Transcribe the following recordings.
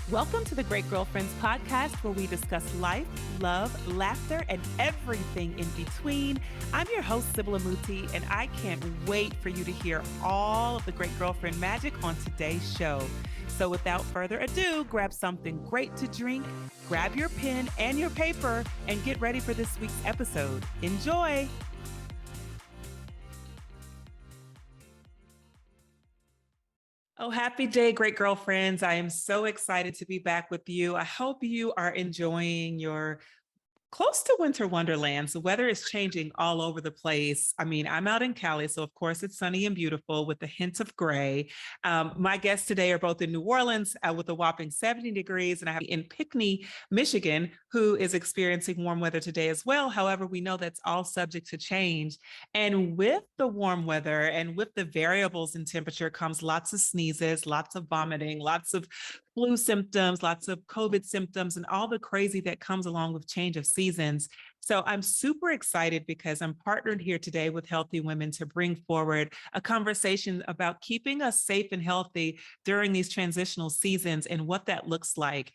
Welcome to the Great Girlfriends podcast, where we discuss life, love, laughter, and everything in between. I'm your host, Sybil Amuti, and I can't wait for you to hear all of the Great Girlfriend magic on today's show. So without further ado, grab something great to drink, grab your pen and your paper, and get ready for this week's episode. Enjoy! Oh, happy day, great girlfriends. I am so excited to be back with you. I hope you are enjoying your close to winter wonderland. So weather is changing all over the place. I mean, I'm out in Cali, so of course it's sunny and beautiful with a hint of gray. My guests today are both in New Orleans with a whopping 70 degrees, and I have in Pinckney, Michigan, who is experiencing warm weather today as well. However, we know that's all subject to change. And with the warm weather and with the variables in temperature comes lots of sneezes, lots of vomiting, lots of flu symptoms, lots of COVID symptoms, and all the crazy that comes along with change of seasons. So I'm super excited because I'm partnered here today with Healthy Women to bring forward a conversation about keeping us safe and healthy during these transitional seasons and what that looks like.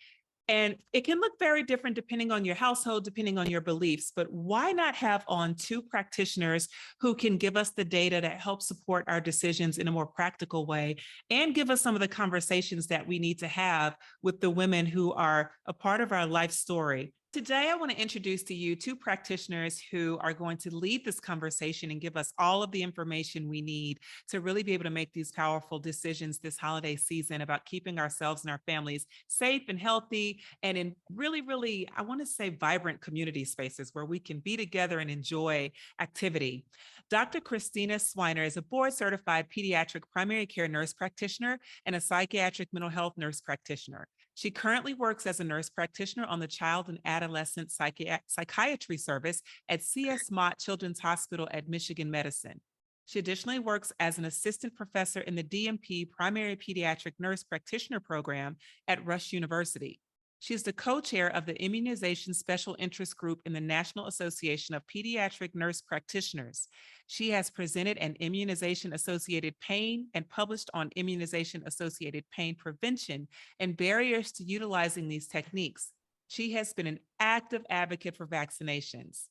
And it can look very different depending on your household, depending on your beliefs, but why not have on two practitioners who can give us the data that helps support our decisions in a more practical way and give us some of the conversations that we need to have with the women who are a part of our life story. Today, I want to introduce to you two practitioners who are going to lead this conversation and give us all of the information we need to really be able to make these powerful decisions this holiday season about keeping ourselves and our families safe and healthy and in really, I want to say vibrant community spaces where we can be together and enjoy activity. Dr. Christina Cwynar is a board-certified pediatric primary care nurse practitioner and a psychiatric mental health nurse practitioner. She currently works as a nurse practitioner on the Child and Adolescent Psychiatry Service at C.S. Mott Children's Hospital at Michigan Medicine. She additionally works as an assistant professor in the DMP Primary Pediatric Nurse Practitioner Program at Rush University. She is the co-chair of the Immunization Special Interest Group in the National Association of Pediatric Nurse Practitioners. She has presented an immunization-associated pain and published on immunization-associated pain prevention and barriers to utilizing these techniques. She has been an active advocate for vaccinations.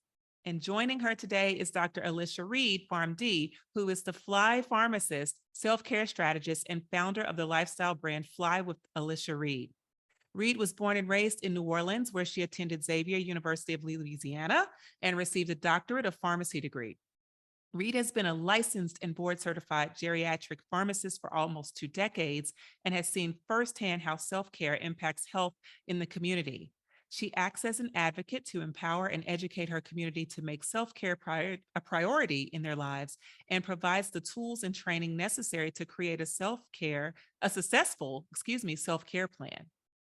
And joining her today is Dr. Alisha Reed, PharmD, who is the Fly Pharmacist, self-care strategist, and founder of the lifestyle brand Fly with Alisha Reed. Reed was born and raised in New Orleans, where she attended Xavier University of Louisiana and received a doctorate of pharmacy degree. Reed has been a licensed and board-certified geriatric pharmacist for almost 2 decades and has seen firsthand how self-care impacts health in the community. She acts as an advocate to empower and educate her community to make self-care a priority in their lives and provides the tools and training necessary to create a successful self-care plan.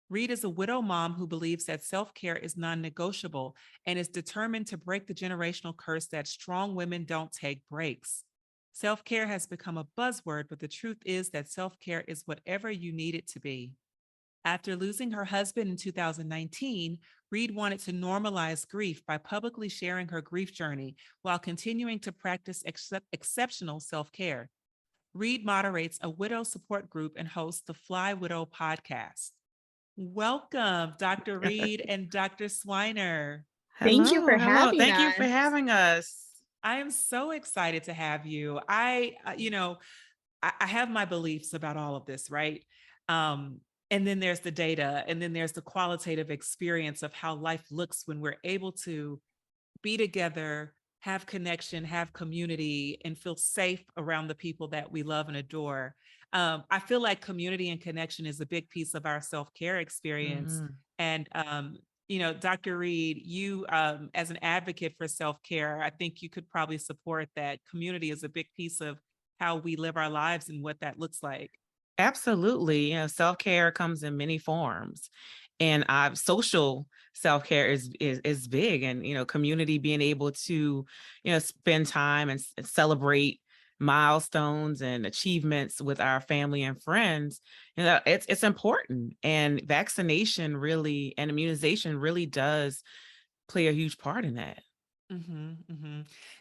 Reed is a widow mom who believes that self-care is non-negotiable and is determined to break the generational curse that strong women don't take breaks. Self-care has become a buzzword, but the truth is that self-care is whatever you need it to be. After losing her husband in 2019, Reed wanted to normalize grief by publicly sharing her grief journey while continuing to practice exceptional self-care. Reed moderates a widow support group and hosts the Fly Widow podcast. Welcome, Dr. Reed and Dr. Hello, Cwynar. Thank you for hello. having Thank you for us. having us. I am so excited to have you. I have my beliefs about all of this, right? And then there's the data, and then there's the qualitative experience of how life looks when we're able to be together, have connection, have community, and feel safe around the people that we love and adore. I feel like community and connection is a big piece of our self-care experience. Mhm. And, Dr. Reed, you, as an advocate for self-care, I think you could probably support that community is a big piece of how we live our lives and what that looks like. Absolutely. Self-care comes in many forms. And social self-care is big. And community, being able to spend time and celebrate milestones and achievements with our family and friends, it's important. And vaccination really and immunization really does play a huge part in that.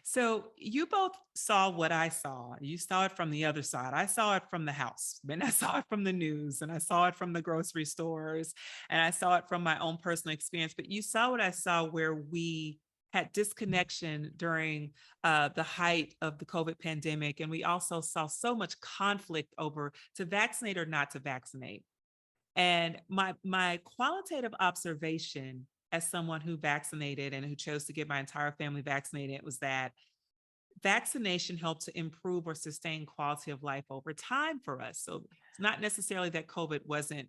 So you both saw what I saw. You saw it from the other side. I saw it from the house, and I saw it from the news, and I saw it from the grocery stores, and I saw it from my own personal experience. But you saw what I saw, where we had disconnection during the height of the COVID pandemic. And we also saw so much conflict over to vaccinate or not to vaccinate. And my qualitative observation as someone who vaccinated and who chose to get my entire family vaccinated was that vaccination helped to improve or sustain quality of life over time for us. So it's not necessarily that COVID wasn't,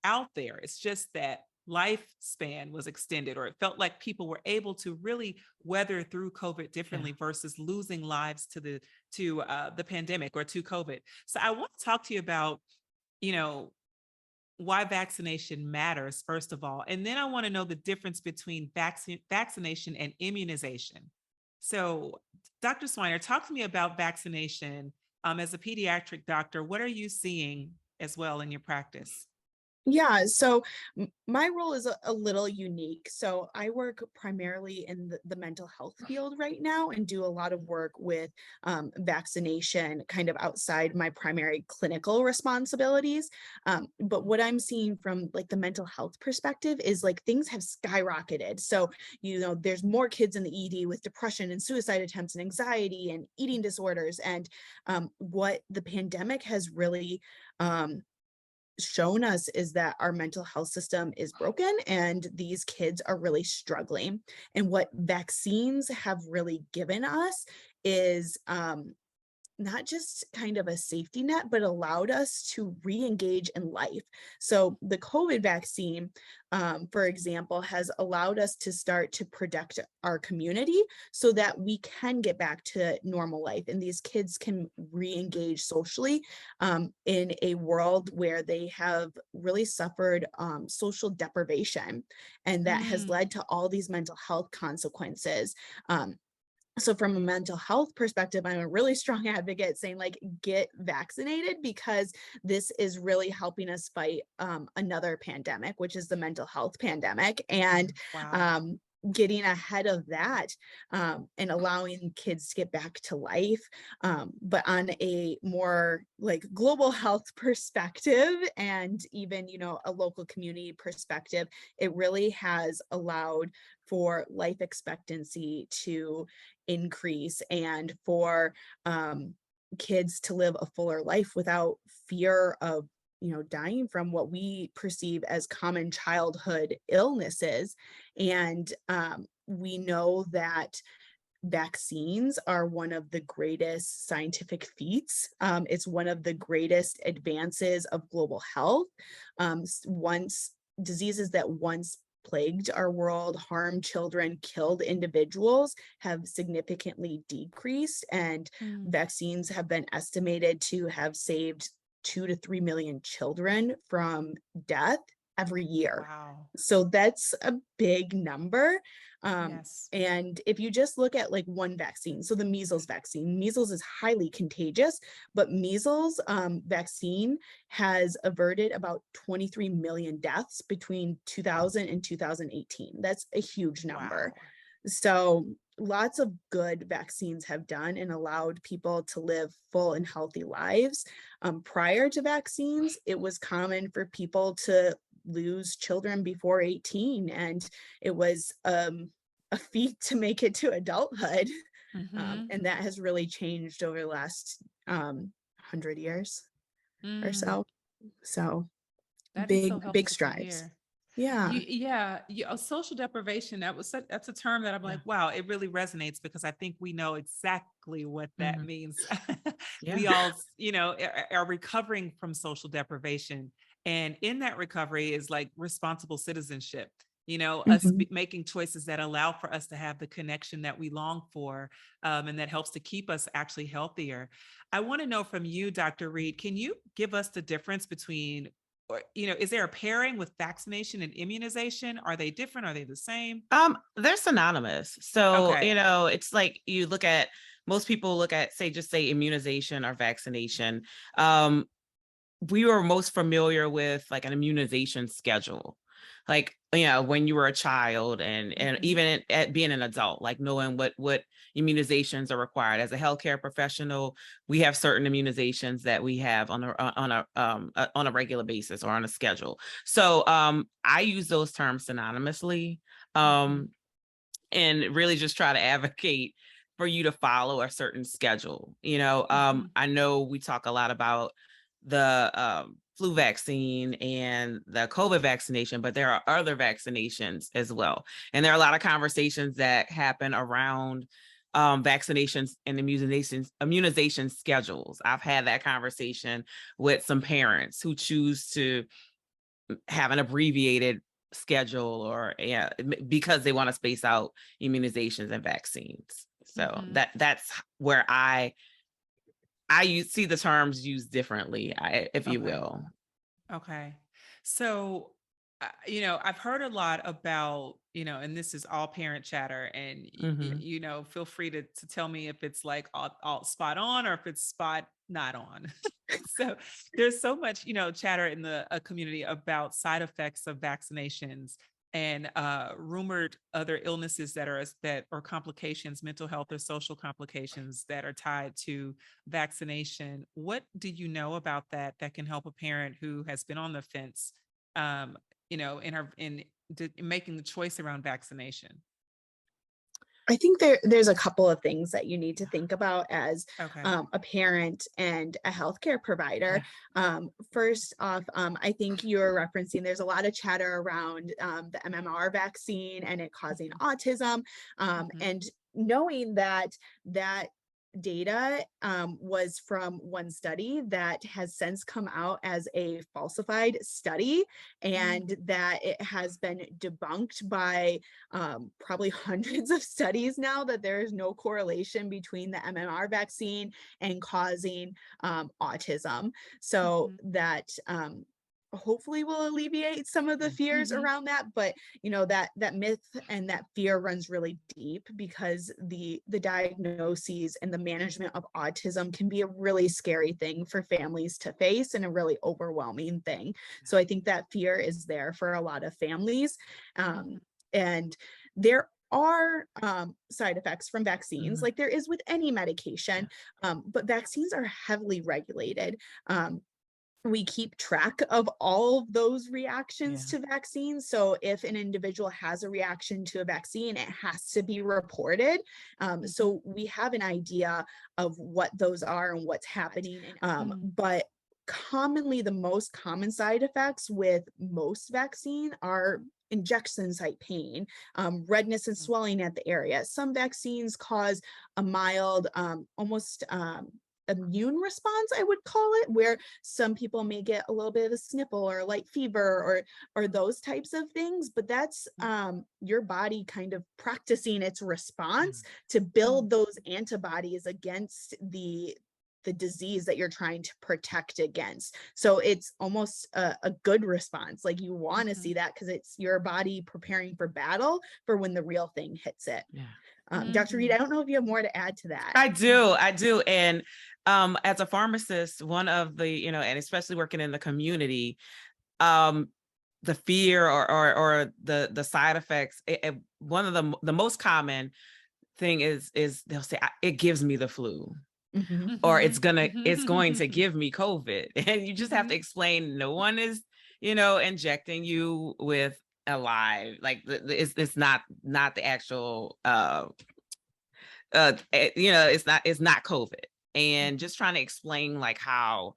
out there. It's just that lifespan was extended, or it felt like people were able to really weather through COVID Yeah. differently versus losing lives to the pandemic or to COVID. So I want to talk to you about, you know, why vaccination matters, first of all. And then I want to know the difference between vaccination and immunization. So, Dr. Cwynar, talk to me about vaccination. As a pediatric doctor, what are you seeing as well in your practice? Yeah, so my role is a little unique. So I work primarily in the mental health field right now and do a lot of work with vaccination kind of outside my primary clinical responsibilities. But what I'm seeing from like the mental health perspective is like things have skyrocketed. So, there's more kids in the ED with depression and suicide attempts and anxiety and eating disorders. And what the pandemic has really shown us is that our mental health system is broken and these kids are really struggling. And what vaccines have really given us is not just kind of a safety net, but allowed us to re-engage in life. So the COVID vaccine, for example, has allowed us to start to protect our community so that we can get back to normal life and these kids can re-engage socially in a world where they have really suffered social deprivation. And that has Mm, led to all these mental health consequences. So from a mental health perspective, I'm a really strong advocate saying like get vaccinated because this is really helping us fight another pandemic, which is the mental health pandemic. And wow. um, getting ahead of that and allowing kids to get back to life. But on a more like global health perspective and even, a local community perspective, it really has allowed for life expectancy to increase and for kids to live a fuller life without fear of dying from what we perceive as common childhood illnesses. And we know that vaccines are one of the greatest scientific feats. It's one of the greatest advances of global health. Once diseases that once plagued our world, harmed children, killed individuals have significantly decreased, and Mm, vaccines have been estimated to have saved 2 to 3 million children from death every year. wow. So that's a big number. Um, Yes. and if you just look at like one vaccine, so the measles vaccine, measles is highly contagious, but measles vaccine has averted about 23 million deaths between 2000 and 2018. That's a huge number. Wow. So lots of good vaccines have done and allowed people to live full and healthy lives. Prior to vaccines, it was common for people to lose children before 18, and it was a feat to make it to adulthood. Hmm. And that has really changed over the last 100 years or Mm, so. So that is so big helpful to strides. hear. Yeah. Social deprivation, that's a term that I'm Yeah. like, wow, it really resonates because I think we know exactly what that Mhm. means. Yeah. We all, are recovering from social deprivation. And in that recovery is like responsible citizenship, us Mhm. making choices that allow for us to have the connection that we long for, and that helps to keep us actually healthier. I want to know from you, Dr. Reed, can you give us the difference between, or, is there a pairing with vaccination and immunization? Are they different? Are they the same? They're synonymous. So, Okay. it's like you look at most people look at say immunization or vaccination. Um, we were most familiar with like an immunization schedule. like, when you were a child, and even at being an adult, like knowing what immunizations are required. As a healthcare professional, we have certain immunizations that we have on a regular basis or on a schedule. So I use those terms synonymously, and really just try to advocate for you to follow a certain schedule. I know we talk a lot about the flu vaccine and the COVID vaccination, but there are other vaccinations as well. And there are a lot of conversations that happen around vaccinations and immunization schedules. I've had that conversation with some parents who choose to have an abbreviated schedule, or because they want to space out immunizations and vaccines. So that's where I see the terms used differently, if you will. Okay. So, I've heard a lot about, and this is all parent chatter, and, feel free to tell me if it's like all spot on or if it's spot not on. So there's so much, chatter in the community about side effects of vaccinations and rumored other illnesses that are complications, mental health or social complications that are tied to vaccination. What do you know about that can help a parent who has been on the fence, in making the choice around vaccination? I think there's a couple of things that you need to think about as a parent and a healthcare provider. First off, I think you're referencing, there's a lot of chatter around the MMR vaccine and it causing autism, and knowing that data was from one study that has since come out as a falsified study, and that it has been debunked by probably hundreds of studies now, that there is no correlation between the MMR vaccine and causing autism. So that hopefully will alleviate some of the fears around that. But that myth and that fear runs really deep, because the diagnoses and the management of autism can be a really scary thing for families to face, and a really overwhelming thing. So I think that fear is there for a lot of families, and there are side effects from vaccines, like there is with any medication, but vaccines are heavily regulated. We keep track of all of those reactions to vaccines. So if an individual has a reaction to a vaccine, it has to be reported. So we have an idea of what those are and what's happening. But commonly, the most common side effects with most vaccine are injection site pain, redness and swelling at the area. Some vaccines cause a mild, almost immune response, I would call it, where some people may get a little bit of a sniffle or a light fever or those types of things, but that's your body kind of practicing its response to build those antibodies against the disease that you're trying to protect against. So it's almost a good response. Like you want to see that, because it's your body preparing for battle for when the real thing hits it. Dr. Reed, I don't know if you have more to add to that. I do. And as a pharmacist, one of the, and especially working in the community, the fear or the side effects, one of the most common thing is they'll say, it gives me the flu. Or it's going to give me COVID. And you just have to explain, no one is, injecting you with a live, like it's not the actual, it's not COVID. And just trying to explain like how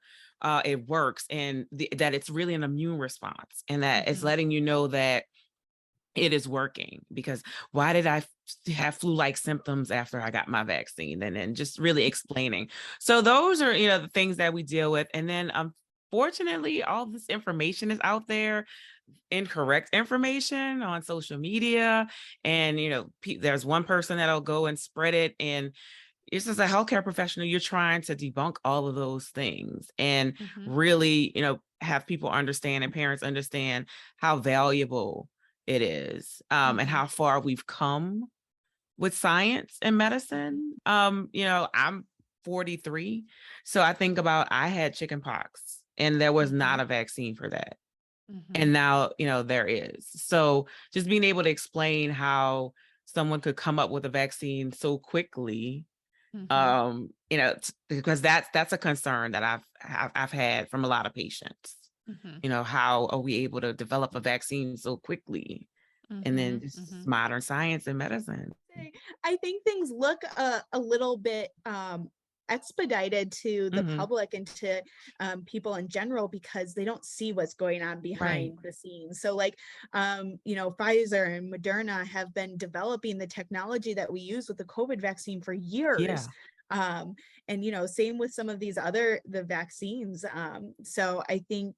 it works, and that it's really an immune response, and that it's letting you know that it is working. Because why did I have flu-like symptoms after I got my vaccine? And then just really explaining. So those are, the things that we deal with. And then unfortunately, all this information is out there, incorrect information on social media. And, there's one person that'll go and spread it. And it's as a healthcare professional, you're trying to debunk all of those things and really, have people understand, and parents understand how valuable it is, and how far we've come with science and medicine. I'm 43. So I think about, I had chicken pox and there was not a vaccine for that. And now, there is. So just being able to explain how someone could come up with a vaccine so quickly, because that's a concern that I've had from a lot of patients. How are we able to develop a vaccine so quickly? And then just modern science and medicine. I think things look a little bit expedited to the public and to people in general because they don't see what's going on behind the scenes. So like, Pfizer and Moderna have been developing the technology that we use with the COVID vaccine for years. And, same with some of these the vaccines. So I think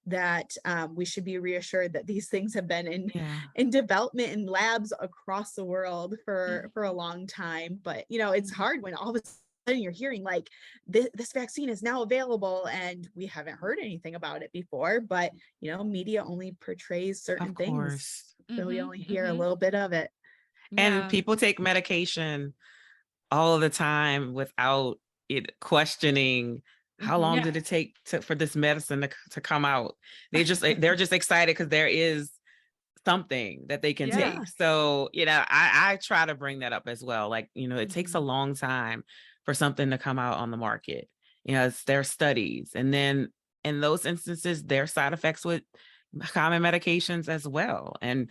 that we should be reassured that these things have been in development in labs across the world for a long time. But, it's hard when all of a sudden you're hearing like this vaccine is now available and we haven't heard anything about it before, but, media only portrays certain things. So we only hear a little bit of it. And people take medication all the time without it questioning how long did it take for this medicine to come out. They're just excited because there is something that they can take. So, I try to bring that up as well. Like, it takes a long time for something to come out on the market. It's their studies. And then in those instances, there are side effects with common medications as well. And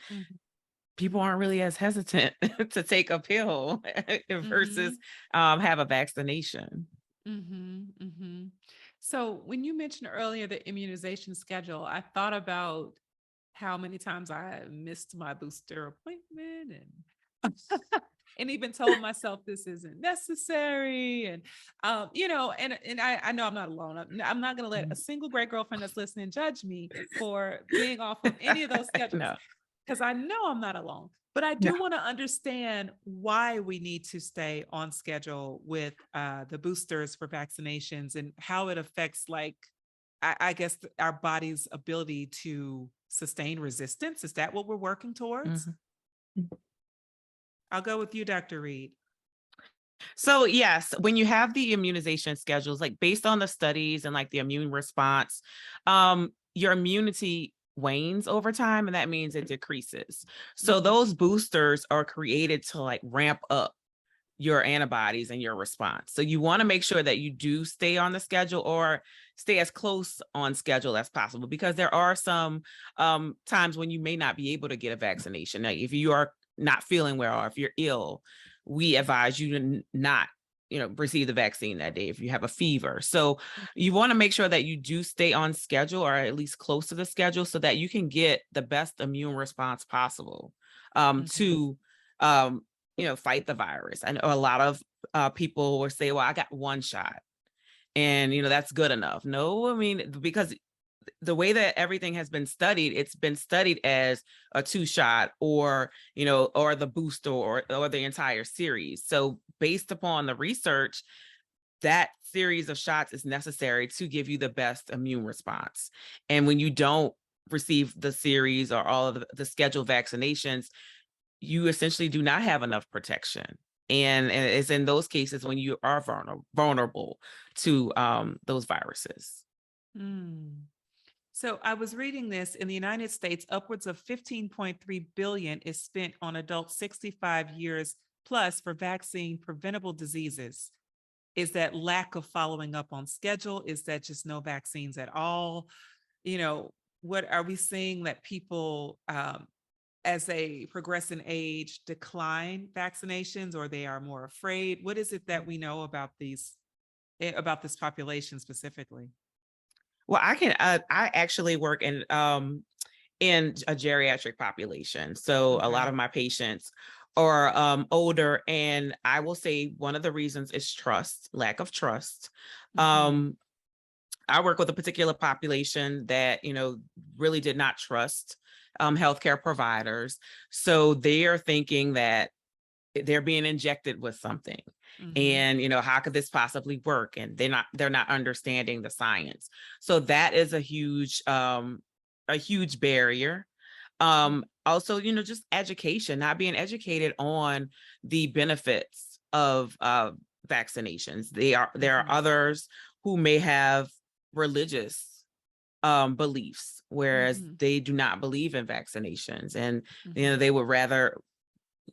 people aren't really as hesitant to take a pill versus have a vaccination. So when you mentioned earlier the immunization schedule, I thought about how many times I missed my booster appointment and even told myself this isn't necessary. And, and I know I'm not alone. I'm not going to let a single great girlfriend that's listening judge me for being off of any of those schedules because I know I'm not alone. But I do want to understand why we need to stay on schedule with the boosters for vaccinations and how it affects, like, I guess, our body's ability to sustain resistance. Is that what we're working towards? I'll go with you, Dr. Reed. So yes, when you have the immunization schedules, like based on the studies and like the immune response, your immunity wanes over time, and that means it decreases. So those boosters are created to like ramp up your antibodies and your response. So you want to make sure that you do stay on the schedule or stay as close on schedule as possible, because there are some times when you may not be able to get a vaccination. Now, if you are not feeling well or if you're ill, we advise you to not receive the vaccine that day if you have a fever. So you want to make sure that you do stay on schedule or at least close to the schedule so that you can get the best immune response possible to fight the virus. I know a lot of people will say, well, I got one shot and that's good enough. No, I mean, because the way that everything has been studied, it's been studied as a 2-shot or the booster or the entire series. So based upon the research, that series of shots is necessary to give you the best immune response. And when you don't receive the series or all of the scheduled vaccinations, you essentially do not have enough protection. And it's in those cases when you are vulnerable to those viruses. So I was reading this in the United States, upwards of 15.3 billion is spent on adults 65 years plus for vaccine preventable diseases. Is that lack of following up on schedule? Is that just no vaccines at all? What are we seeing that people, as they progress in age, decline vaccinations or they are more afraid? What is it that we know about this population specifically? Well, I actually work in a geriatric population. So a lot of my patients are older, and I will say one of the reasons is lack of trust. I work with a particular population that, really did not trust healthcare providers. So they are thinking that they're being injected with something. And, how could this possibly work? And they're not understanding the science. So that is a huge barrier. Also, just education, not being educated on the benefits of vaccinations. There are others who may have religious beliefs whereas Mhm. they do not believe in vaccinations, and Mhm. they would rather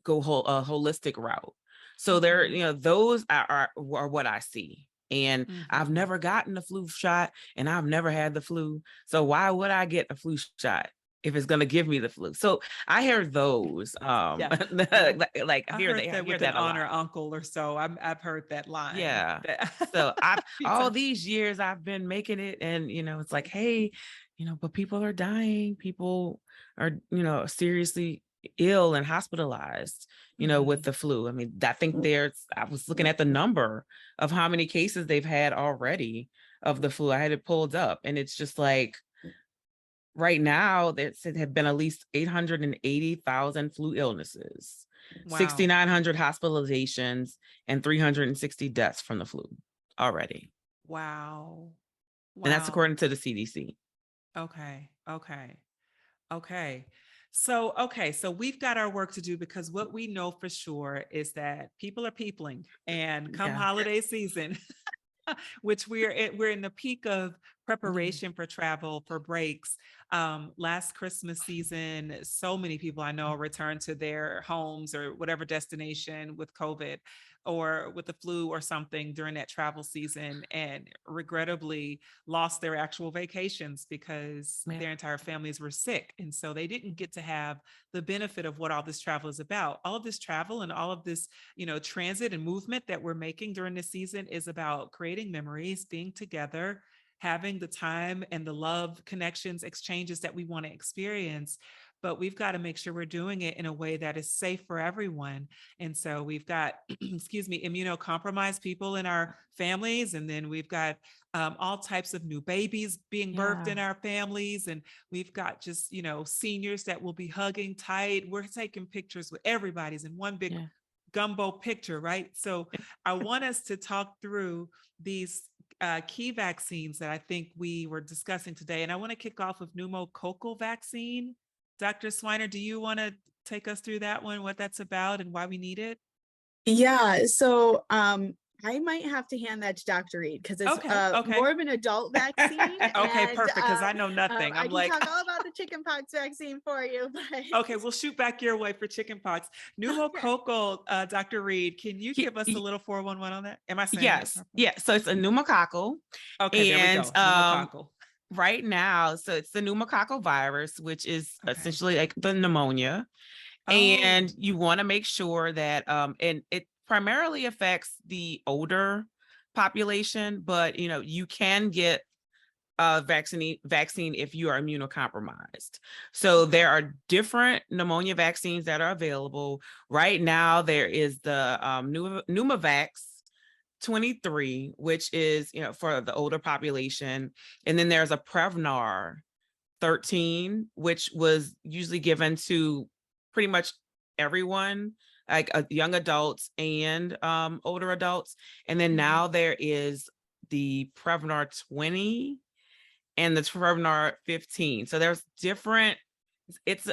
go a holistic route. So there, Mhm. those are what I see. And I've Mhm. never gotten a flu shot, and I've never had the flu. So why would I get a flu shot if it's going to give me the flu? So I hear those, Yeah. Yeah. like I I heard hear that with an that a aunt lot. or uncle or so. I've heard that line Yeah. that So a I've few all times. these years I've been making it, and it's like, hey, but people are dying. People are, seriously ill and hospitalized, with Mhm. the flu. I mean, I think I was looking at the number of how many cases they've had already of the flu. I had it pulled up, and it's just like right now there have been at least 880,000 flu illnesses, Wow. 6,900 hospitalizations, and 360 deaths from the flu already. Wow. And that's Wow. according to the CDC. Okay. Okay. Okay. So we've got our work to do, because what we know for sure is that people are peopling, and come Yeah. holiday season, which we're in the peak of Yeah. preparation for travel, for breaks. Last Christmas season, so many people I know returned to their homes or whatever destination with COVID or with the flu or something during that travel season, and regrettably lost their actual vacations because Yeah. their entire families were sick. And so they didn't get to have the benefit of what all this travel is about. All of this travel and all of this, transit and movement that we're making during this season is about creating memories, being together, having the time and the love, connections, exchanges that we want to experience. But we've got to make sure we're doing it in a way that is safe for everyone. And so we've got, excuse me, immunocompromised people in our families. And then we've got all types of new babies being birthed Yeah. in our families. And we've got just, seniors that will be hugging tight. We're taking pictures with everybody's in one big Yeah. gumbo picture, right? So I want us to talk through these key vaccines that I think we were discussing today. And I want to kick off with pneumococcal vaccine. Dr. Cwynar, do you want to take us through that one, what that's about and why we need it? Yeah, so I might have to hand that to Dr. Reed because it's Okay. Okay. more of an adult vaccine, Okay, and perfect. Because I know nothing. I I'm can like, talk all about the chickenpox vaccine for you. But okay, we'll shoot back your way for chickenpox. okay. Pneumococcal, Dr. Reed, can you give us a He- little 411 on that? Am I saying that yes. properly? Yeah. So it's a pneumococcal. Okay, there we And go. Pneumococcal. right now, so it's the pneumococcal virus, which is Okay. essentially like the pneumonia. And Oh, you want to make sure that and it primarily affects the older population, but you can get vaccine if you are immunocompromised. So okay. there are different pneumonia vaccines that are available. Right now, there is the Pneumovax 23, which is for the older population. And then there's a Prevnar 13, which was usually given to pretty much everyone, like young adults and older adults. And then Mhm. now there is the Prevnar 20 and the Prevnar 15. So there's different, it's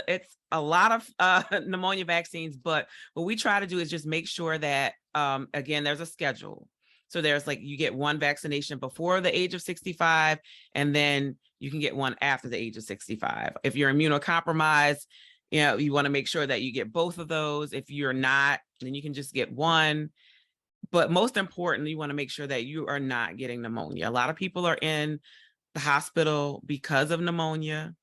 a lot of pneumonia vaccines, but what we try to do is just make sure that again, there's a schedule. So there's like you get one vaccination before the age of 65, and then you can get one after the age of 65. If you're immunocompromised, you want to make sure that you get both of those. If you're not, then you can just get one. But most importantly, you want to make sure that you are not getting pneumonia. A lot of people are in the hospital because of pneumonia.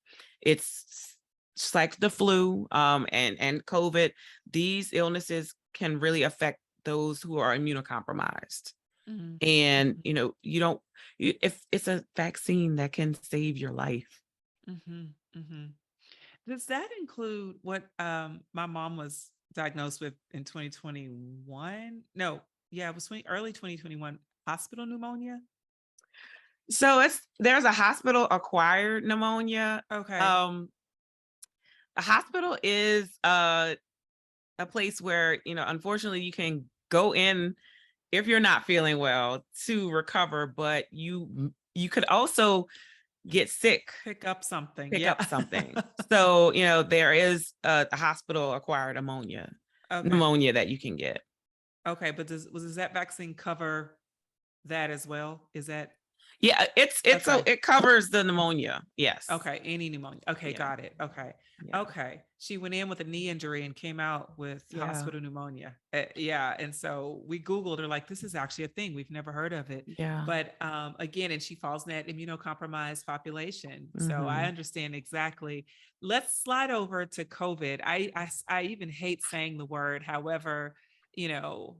It's just like the flu and COVID. These illnesses can really affect those who are immunocompromised. Mhm. And Mhm. if it's a vaccine that can save your life. Mhm. Mhm. Does that include what my mom was diagnosed with in 2021? No, yeah, it was early 2021, hospital pneumonia. So there's a hospital acquired pneumonia. Okay. Um, a hospital is a place where unfortunately you can go in if you're not feeling well to recover, but you could also get sick, Pick up something. pick Yeah. up something. So there is a hospital acquired Okay. pneumonia that you can get. Okay, but does that vaccine cover that as well? Is that Yeah, Okay. it covers the pneumonia. Yes. Okay, any pneumonia. Okay, Yeah. got it. Okay. Yeah. Okay. She went in with a knee injury and came out with Yeah. hospital pneumonia. Yeah. And so we Googled her, like, this is actually a thing. We've never heard of it. Yeah. But again, and she falls in that immunocompromised population. So I Mhm. understand exactly. Let's slide over to COVID. I even hate saying the word. However, you know,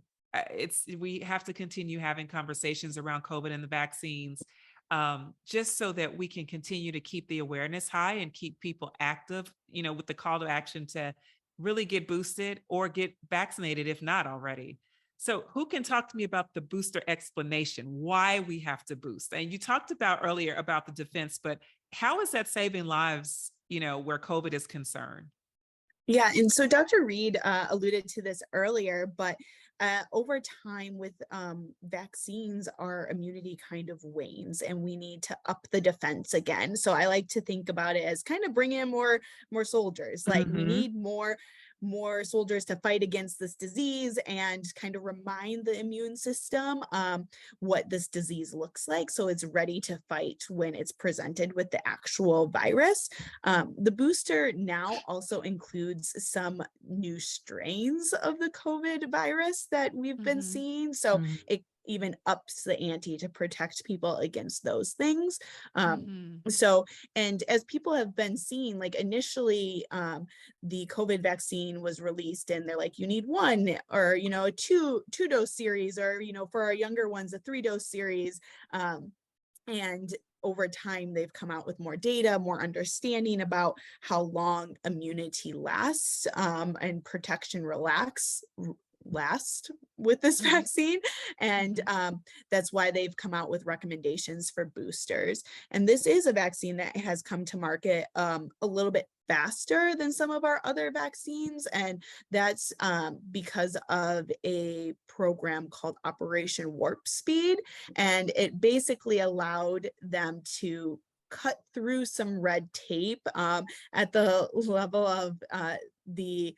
we have to continue having conversations around COVID and the vaccines, just so that we can continue to keep the awareness high and keep people active, with the call to action to really get boosted or get vaccinated if not already. So, who can talk to me about the booster explanation, why we have to boost? And you talked about earlier about the defense, but how is that saving lives, where COVID is concerned? Yeah, and so Dr. Reed alluded to this earlier, but over time with vaccines, our immunity kind of wanes, and we need to up the defense again. So I like to think about it as kind of bring in more soldiers. Like we Mhm. need more soldiers to fight against this disease and kind of remind the immune system what this disease looks like, so it's ready to fight when it's presented with the actual virus. The booster now also includes some new strains of the COVID virus that we've been Mm-hmm. seeing. So Mhm. it even ups the ante to protect people against those things. Mm-hmm. So, and as people have been seeing, like initially, the COVID vaccine was released and they're like, you need one or, a two dose series, or, for our younger ones, a 3-dose series. And over time, they've come out with more data, more understanding about how long immunity lasts, and protection last with this Mm-hmm. vaccine. And that's why they've come out with recommendations for boosters. And this is a vaccine that has come to market a little bit faster than some of our other vaccines. And that's because of a program called Operation Warp Speed. And it basically allowed them to cut through some red tape at the level of the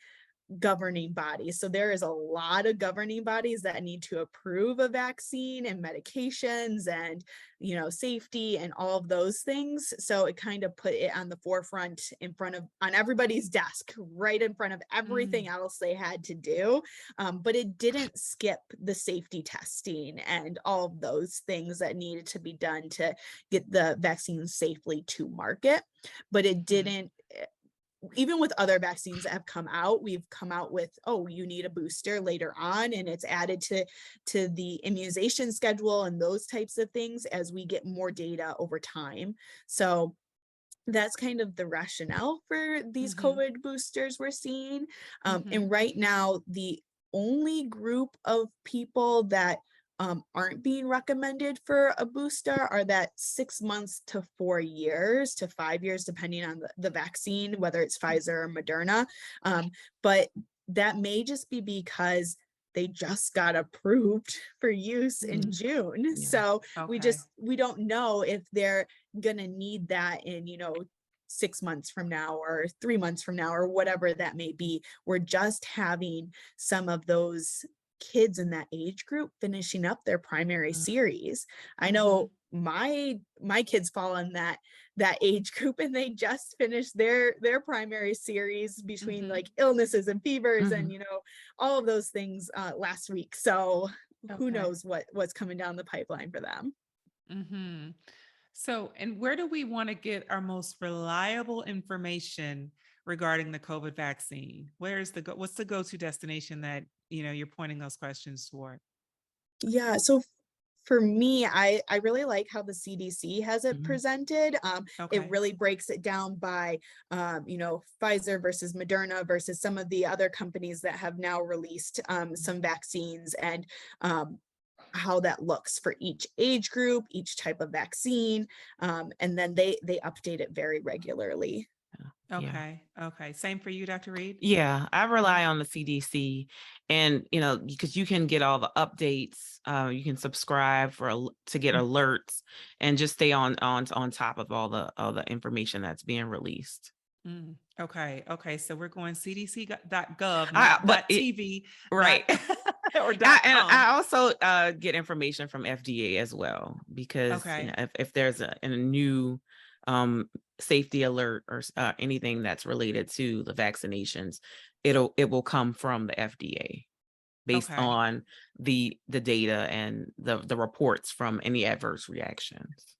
governing bodies. So there is a lot of governing bodies that need to approve a vaccine and medications and, safety and all of those things. So it kind of put it on the forefront on everybody's desk, right in front of everything else they had to do. But it didn't skip the safety testing and all of those things that needed to be done to get the vaccine safely to market. But it didn't, even with other vaccines that have come out, we've come out with, oh, you need a booster later on, and it's added to the immunization schedule and those types of things as we get more data over time. So that's kind of the rationale for these COVID boosters we're seeing. And right now, the only group of people that aren't being recommended for a booster are that 6 months to 4 years to 5 years, depending on the vaccine, whether it's Pfizer or Moderna. But that may just be because they just got approved for use in June. Yeah. So Okay. we don't know if they're gonna need that in 6 months from now or 3 months from now or whatever that may be. We're just having some of those kids in that age group finishing up their primary series. I know my kids fall in that age group, and they just finished their primary series between like illnesses and fevers and all of those things last week. So who knows what's coming down the pipeline for them. So, and where do we want to get our most reliable information regarding the COVID vaccine? What's the go-to destination that, you're pointing those questions toward? Yeah, so for me, I really like how the CDC has it presented. It really breaks it down by, Pfizer versus Moderna versus some of the other companies that have now released some vaccines, and how that looks for each age group, each type of vaccine. And then they update it very regularly. Okay. Okay. Same for you, Dr. Reed? Yeah, I rely on the CDC, and because you can get all the updates, you can subscribe to get alerts and just stay on top of all the information that's being released. Okay. Okay. So we're going cdc.gov, I, not but it, .tv, not right. or And .com. I also get information from FDA as well, because Okay. if there's a new safety alert or anything that's related to the vaccinations, it will come from the FDA based Okay. on the data and the reports from any adverse reactions.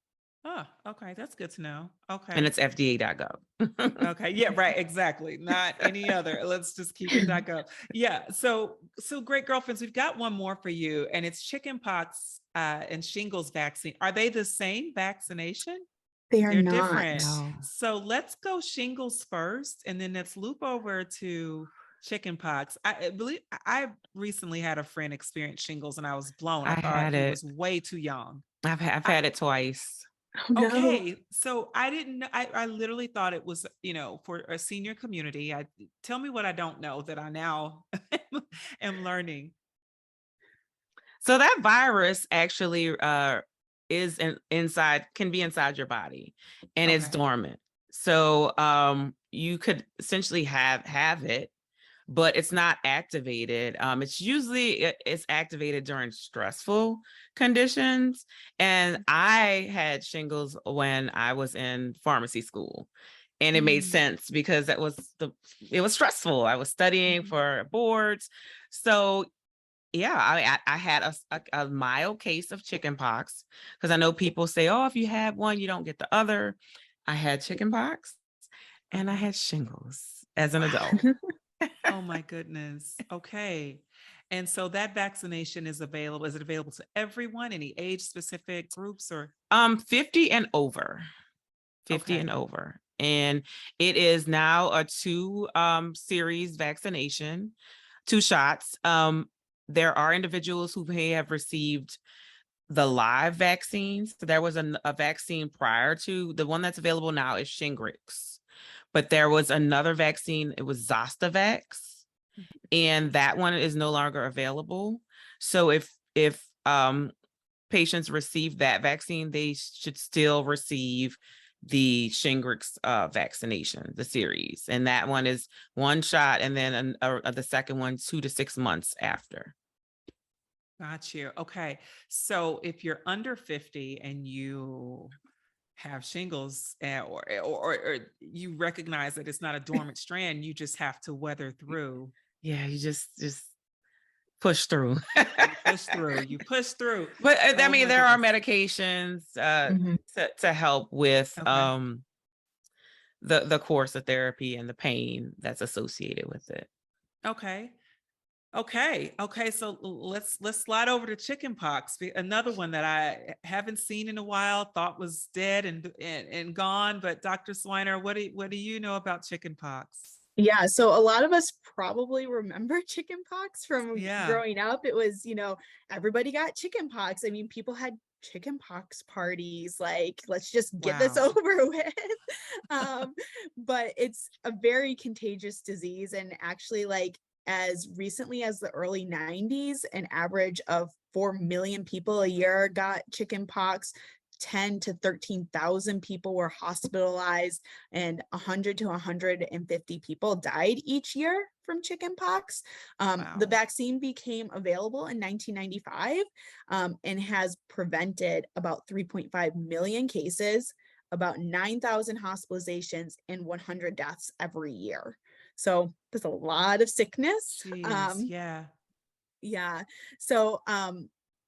Oh, okay. That's good to know. And Okay. it's FDA.gov. Okay. Yeah, right. Exactly. Not any other. Let's just keep it .gov. Yeah. So great girlfriends, we've got one more for you, and it's chickenpox and shingles vaccine. Are they the same vaccination? They are They're not. different. No. So let's go shingles first, and then let's loop over to chickenpox. I believe I recently had a friend experience shingles, and I was blown. I I thought had he it. was way too young. I've I, had it twice. Oh no. okay, so I didn't know. I literally thought it was, for a senior community. Tell me what I don't know that I now am learning. So that virus actually is can be inside your body, and it's Okay. dormant. So you could essentially have it, but it's not activated. It's activated during stressful conditions. And I had shingles when I was in pharmacy school. And it made Mm, sense because it was stressful. I was studying mhm. for boards. So yeah, I had a mild case of chickenpox, because I know people say, oh, if you have one, you don't get the other. I had chickenpox and I Uh-huh. had shingles as an adult. Wow. Oh my goodness. Okay. And so that vaccination is available. Is it available to everyone? Any age specific groups or? 50 and over. 50 and Okay. over. And it is now a two series vaccination, 2 shots. There are individuals who may have received the live vaccines. So there was a vaccine prior to the one that's available now is Shingrix, but there was another vaccine. It was Zostavax, and that one is no longer available. So if patients receive that vaccine, they should still receive the Shingrix vaccination, the series, and that one is 1 shot, and then the second one 2 to 6 months after. Got you. Okay. So if you're under 50 and you have shingles, or you recognize that it's not a dormant strand, you just have to weather through. Yeah, you just push through. You push through. You push through. But I Oh mean, my there are goodness. medications Mhm. to help with Okay. the course of therapy and the pain that's associated with it. Okay. Okay. Okay. So let's slide over to chickenpox. Another one that I haven't seen in a while, thought was dead and gone. But Dr. Cwynar, what do you know about chickenpox? Yeah, so a lot of us probably remember chickenpox from Yeah. growing up. It was, everybody got chickenpox. I mean, people had chickenpox parties, like, let's just get this Wow. over with. Um, but it's a very contagious disease. And actually, like, as recently as the early 90s, an average of 4 million people a year got chickenpox. 10 to 13,000 people were hospitalized, and 100 to 150 people died each year from chickenpox. The Wow. vaccine became available in 1995, and has prevented about 3.5 million cases, about 9,000 hospitalizations, and 100 deaths every year. So there's a lot of sickness. Jeez. Yeah. Yeah. So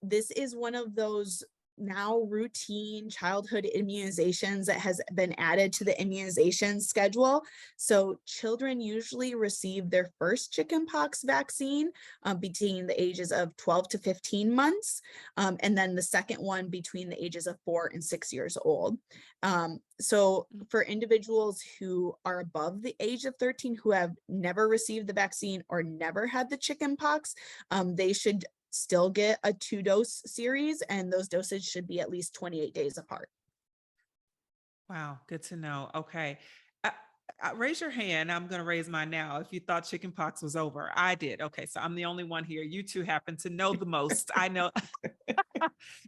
this is one of those now routine childhood immunizations that has been added to the immunization schedule. So children usually receive their first chickenpox vaccine between the ages of 12 to 15 months, and then the second one between the ages of 4 and 6 years old. So for individuals who are above the age of 13 who have never received the vaccine or never had the chickenpox, they should still get a 2-dose series, and those doses should be at least 28 days apart. Wow. Good to know. Okay. Uh, Raise your hand. I'm going to raise mine now. If you thought chickenpox was over, I did. Okay. So I'm the only one here. You two happen to know the most. I know.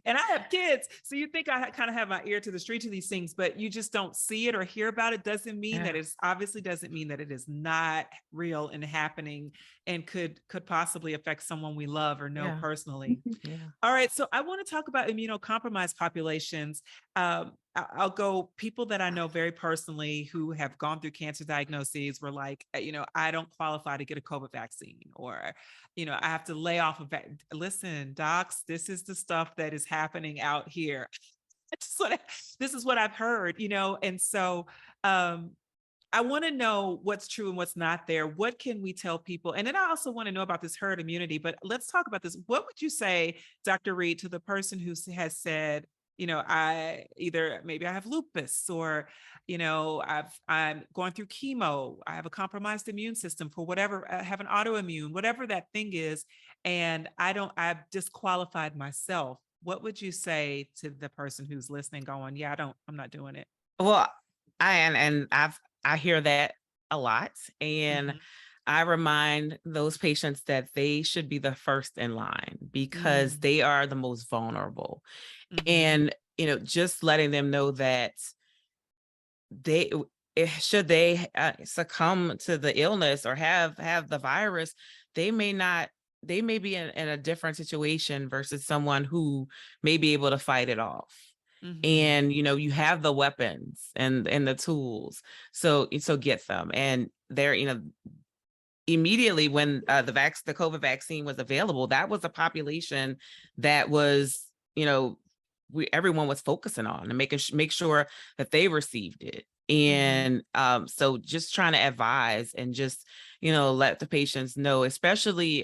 And I have kids. So you think I kind of have my ear to the street to these things, but you just don't see it or hear about it. Doesn't mean that it's obviously doesn't mean that it is not real and happening and could possibly affect someone we love or know personally. Yeah. All right. So I want to talk about immunocompromised populations. I'll go people that I know very personally who have gone through cancer diagnoses were like, I don't qualify to get a COVID vaccine, or, I have to lay off of listen, docs, this is the stuff that is happening out here. This is what I've heard, and so I want to know what's true and what's not there. What can we tell people? And then I also want to know about this herd immunity, but let's talk about this. What would you say, Dr. Reed, to the person who has said, I either maybe I have lupus, or, I'm going through chemo. I have a compromised immune system for whatever, I have an autoimmune, whatever that thing is. And I've disqualified myself. What would you say to the person who's listening going, yeah, I'm not doing it? Well, I hear that a lot. And I remind those patients that they should be the first in line because they are the most vulnerable. And, just letting them know that should they succumb to the illness or have the virus, they may be in a different situation versus someone who may be able to fight it off. And you have the weapons and the tools, so get them. And they're immediately when the COVID vaccine was available, that was a population that was everyone was focusing on and make sure that they received it. And so just trying to advise and just let the patients know, especially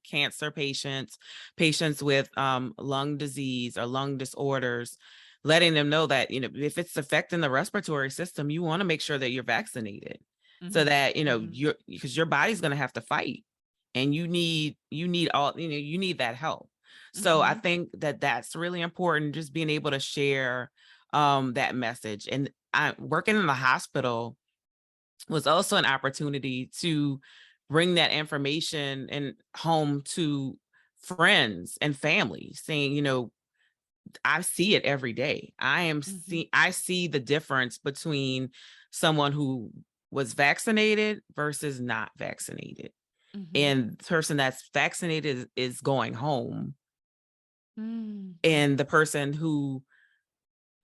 cancer patients with lung disease or lung disorders, letting them know that, if it's affecting the respiratory system, you want to make sure that you're vaccinated so that, because your body's going to have to fight and you need all, you need that help. So I think that that's really important, just being able to share that message. And working in the hospital was also an opportunity to bring that information and home to friends and family, saying, I see it every day. I see the difference between someone who was vaccinated versus not vaccinated. And the person that's vaccinated is going home. And the person who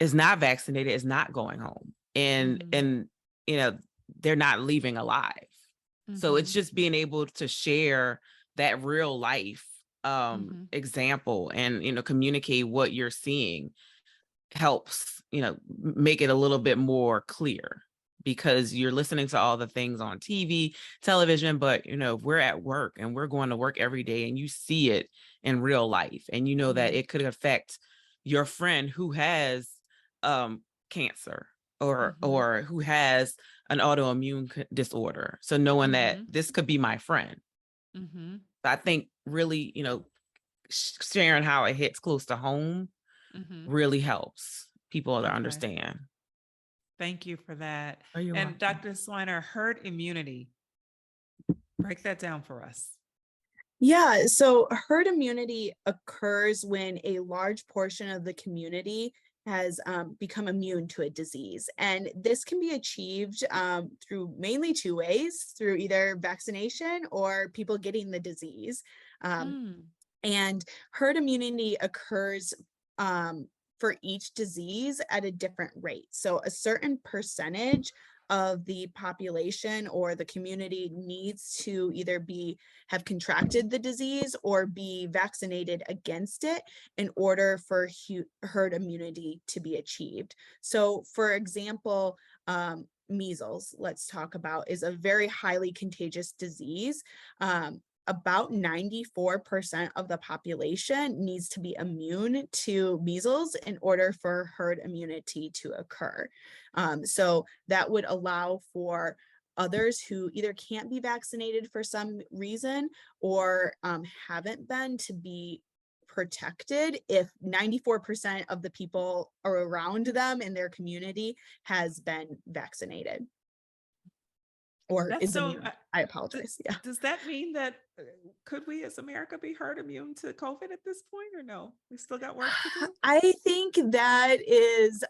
is not vaccinated is not going home. And they're not leaving alive. So it's just being able to share that real life example and communicate what you're seeing helps make it a little bit more clear, because you're listening to all the things on TV, television, but we're at work and we're going to work every day and you see it in real life, and that it could affect your friend who has cancer or who has an autoimmune disorder. So knowing that this could be my friend. I think really, sharing how it hits close to home really helps people to understand. Thank you for that. Oh, you're and welcome. Dr. Cwynar, herd immunity. Break that down for us. Yeah, so herd immunity occurs when a large portion of the community has become immune to a disease. And this can be achieved through mainly two ways, through either vaccination or people getting the disease. And herd immunity occurs for each disease at a different rate. So a certain percentage of the population or the community needs to either have contracted the disease or be vaccinated against it in order for herd immunity to be achieved. So for example, measles, let's talk about, is a very highly contagious disease. About 94% of the population needs to be immune to measles in order for herd immunity to occur. So that would allow for others who either can't be vaccinated for some reason or haven't been to be protected if 94% of the people around them in their community has been vaccinated. or That's is so, immune. I apologize. Yeah. does that mean that could we as America be herd immune to COVID at this point, or no? We still got work to do? I think that is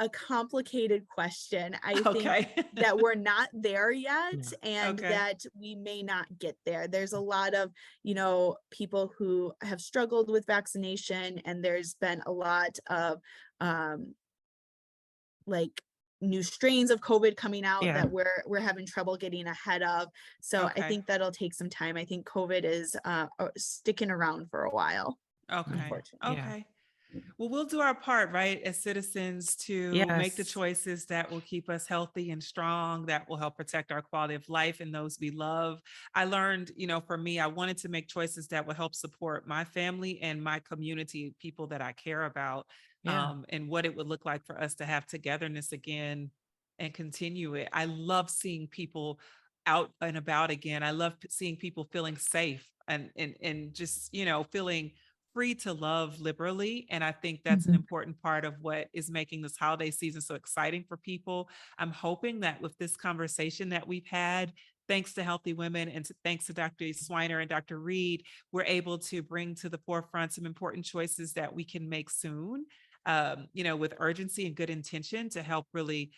a complicated question. I think Okay. that we're not there yet, Yeah. and Okay. that we may not get there. There's a lot of, people who have struggled with vaccination, and there's been a lot of like new strains of COVID coming out Yeah. that we're having trouble getting ahead of. So I Okay. think that'll take some time. I think COVID is sticking around for a while, Okay. unfortunately. Yeah. Okay. Well, we'll do our part, right, as citizens to make the Yes. choices that will keep us healthy and strong, that will help protect our quality of life and those we love. I learned, for me, I wanted to make choices that would help support my family and my community, people that I care about, Yeah. and what it would look like for us to have togetherness again and continue it. I love seeing people out and about again. I love seeing people feeling safe and just, feeling free to love liberally. And I think that's an Mhm. important part of what is making this holiday season so exciting for people. I'm hoping that with this conversation that we've had, thanks to Healthy Women and thanks to Dr. Cwynar and Dr. Reed, we're able to bring to the forefront some important choices that we can make soon. With urgency and good intention to help really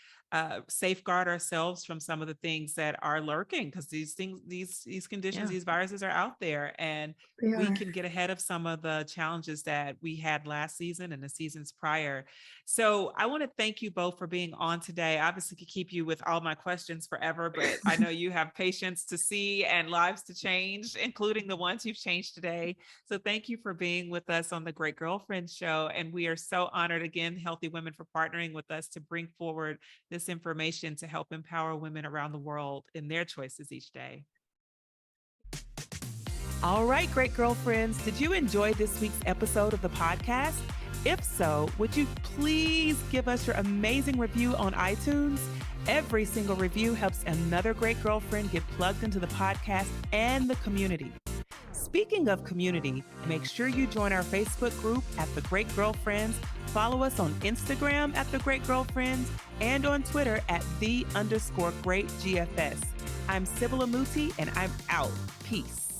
safeguard ourselves from some of the things that are lurking, because these things, these conditions, Yeah. these viruses are out there, and They we are. can get ahead of some of the challenges that we had last season and the seasons prior. So I want to thank you both for being on today. I obviously could keep you with all my questions forever, but I know you have patience to see and lives to change, including the ones you've changed today. So thank you for being with us on the Great Girlfriend Show. And we are so honored again, Healthy Women, for partnering with us to bring forward this information to help empower women around the world in their choices each day. All right, great girlfriends, did you enjoy this week's episode of the podcast? If so, would you please give us your amazing review on iTunes? Every single review helps another great girlfriend get plugged into the podcast and the community. Speaking of community, make sure you join our Facebook group at The Great Girlfriends, follow us on Instagram at The Great Girlfriends, and on Twitter at @the_great GFS. I'm Sybil Amuti, and I'm out. Peace.